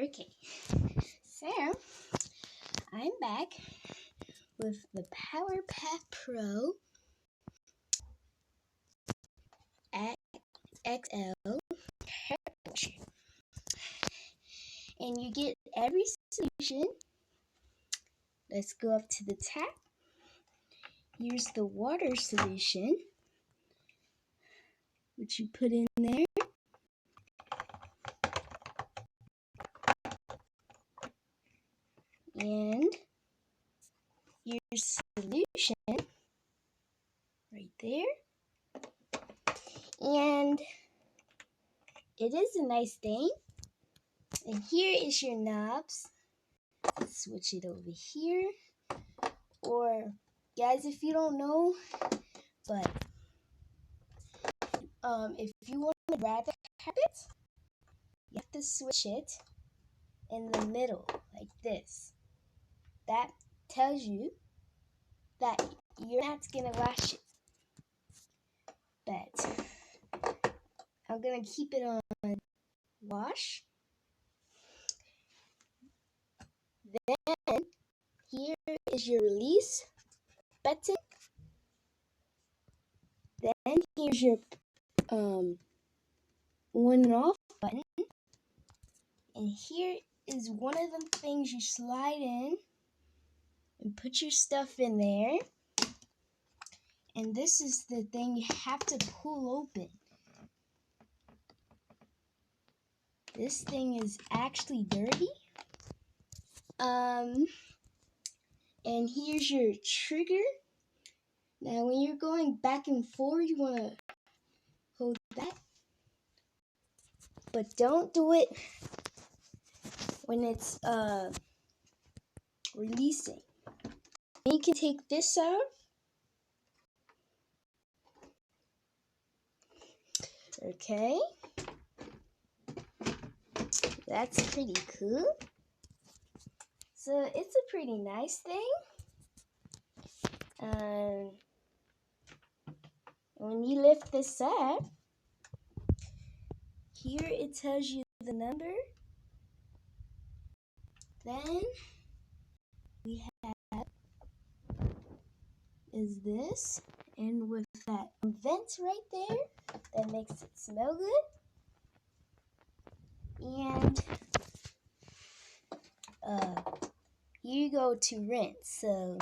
Okay, so I'm back with the PowerPath Pro XL hairbrush, and you get every solution. Let's go up to the tap. Here's the water solution, which you put in there. And here's solution right there. And it is a nice thing. And here is your knobs. Let's switch it over here. Or guys, if you don't know, but if you want to grab the carpet, you have to switch it in the middle like this. That tells you that you're not gonna wash it, but I'm gonna keep it on wash. Then here is your release button. Then here's your on and off button. And here is one of the things you slide in and put your stuff in there. And this is the thing you have to pull open. This thing is actually dirty. And here's your trigger. Now when you're going back and forth, you want to hold that. But don't do it when it's releasing. And you can take this out. Okay. That's pretty cool. So it's a pretty nice thing. When you lift this up, here it tells you the number. Then we have is this, and with that vent right there, that makes it smell good. And here you go to rinse. So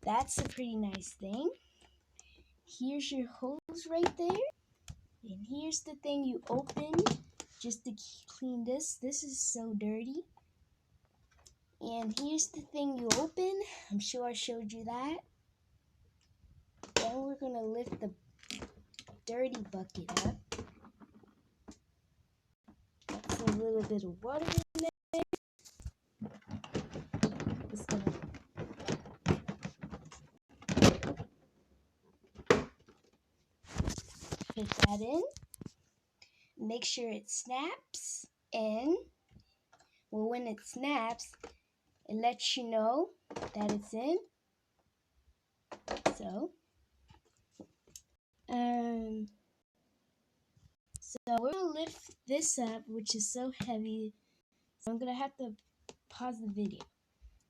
that's a pretty nice thing. Here's your hose right there. And here's the thing you open just to clean this. This is so dirty. And here's the thing you open. I'm sure I showed you that. Then we're going to lift the dirty bucket up. That's a little bit of water in there. Just going to fit that in. Make sure it snaps in. Well, when it snaps, it lets you know that it's in. So we're gonna lift this up, which is so heavy. So I'm gonna have to pause the video.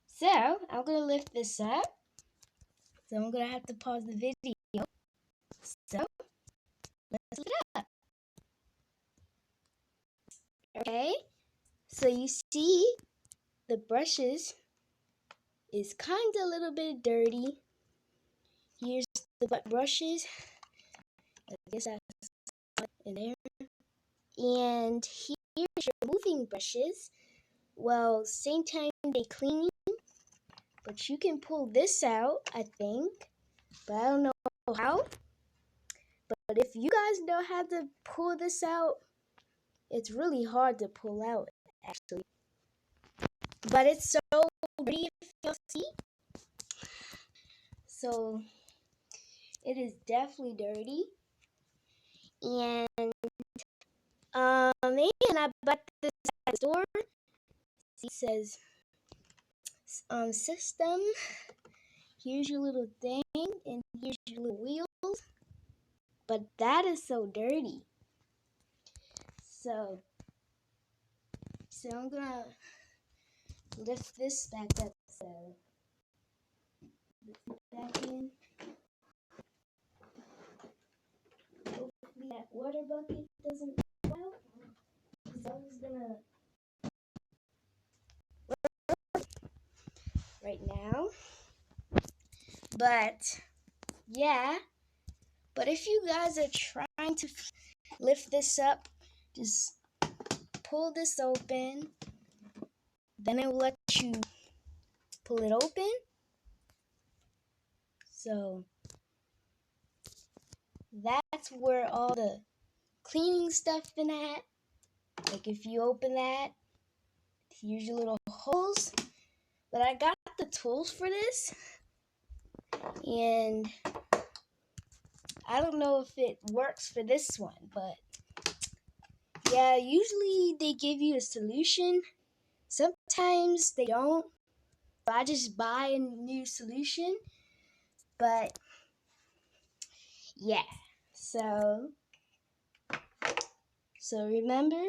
So I'm gonna lift this up. So I'm gonna have to pause the video. So let's lift it up. Okay. So you see the brushes is kind of a little bit dirty. Here's the butt brushes. I guess that's in there. And here's your moving brushes. Well, same time they clean, but you can pull this out, I think. But I don't know how. But if you guys know how to pull this out, it's really hard to pull out, actually. But it's so dirty, if you'll see. So it is definitely dirty. And I bought this at the store. It says system. Here's your little thing, and here's your little wheels. But that is so dirty. So So I'm gonna lift this back up. So lift it back in. Hopefully that water bucket doesn't fall out. Because I was gonna right now. But yeah. But if you guys are trying to lift this up, just pull this open. Then it will let you pull it open. So that's where all the cleaning stuff been at. Like if you open that, here's your little holes. But I got the tools for this, and I don't know if it works for this one, but yeah, usually they give you a solution. Sometimes they don't. So I just buy a new solution. But yeah, so remember,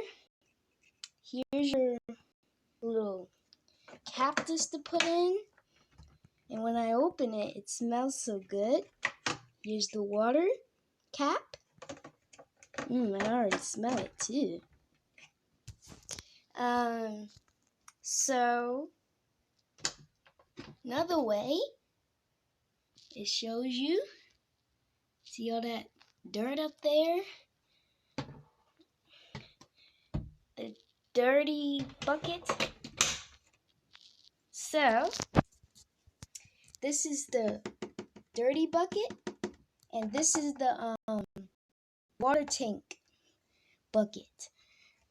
here's your little cactus to put in. And when I open it, it smells so good. Here's the water cap. I already smell it too. So another way, it shows you. See all that dirt up there? The dirty bucket. So this is the dirty bucket, and this is the water tank bucket.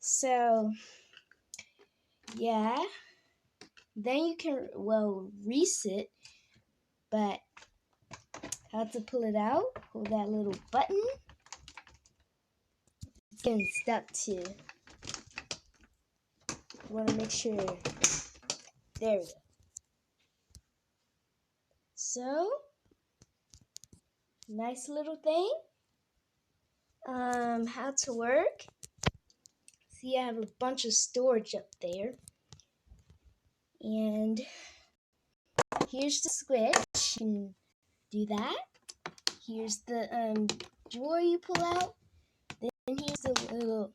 So yeah, then you can reset, but how to pull it out? Hold that little button. It's getting stuck too. You want to make sure. There we go. So nice little thing. How to work? See, I have a bunch of storage up there. And here's the switch. You can do that. Here's the drawer you pull out. Then here's the little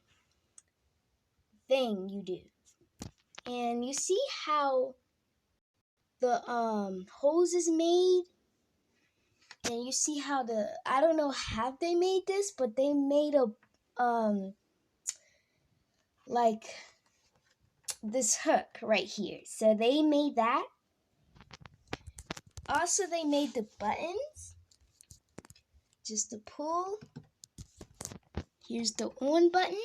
thing you do. And you see how the hose is made? And you see how I don't know how they made this, but they made a like this hook right here. So they made that. Also, they made the buttons just to pull. Here's the on button.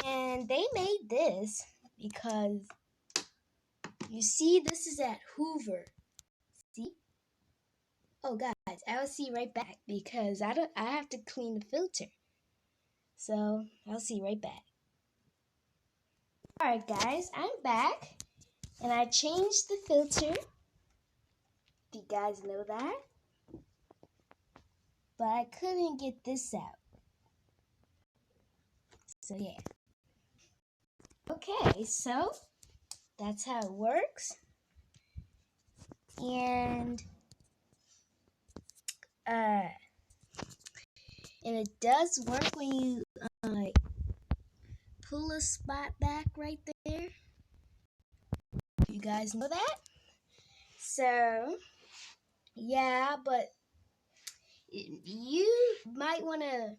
And they made this because you see this is at Hoover. See? Oh guys, I'll see right back because I have to clean the filter. So I'll see right back. Alright guys, I'm back and I changed the filter. Do you guys know that? But I couldn't get this out. So yeah. Okay, so that's how it works. And it does work when you like pull a spot back right there. You guys know that? So yeah, but you might want to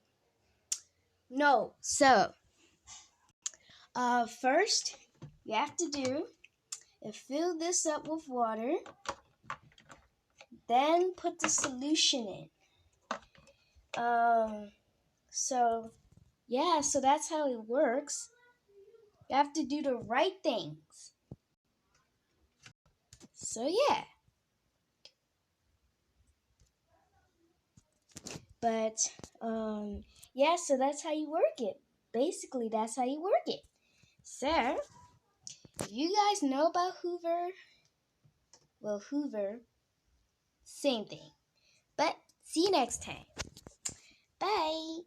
know. So first you have to do is fill this up with water, then put the solution in. So yeah, so that's how it works. You have to do the right things. So yeah. But yeah, so that's how you work it. Basically, that's how you work it. So, if you guys know about Hoover, well, Hoover, same thing. But see you next time. Bye.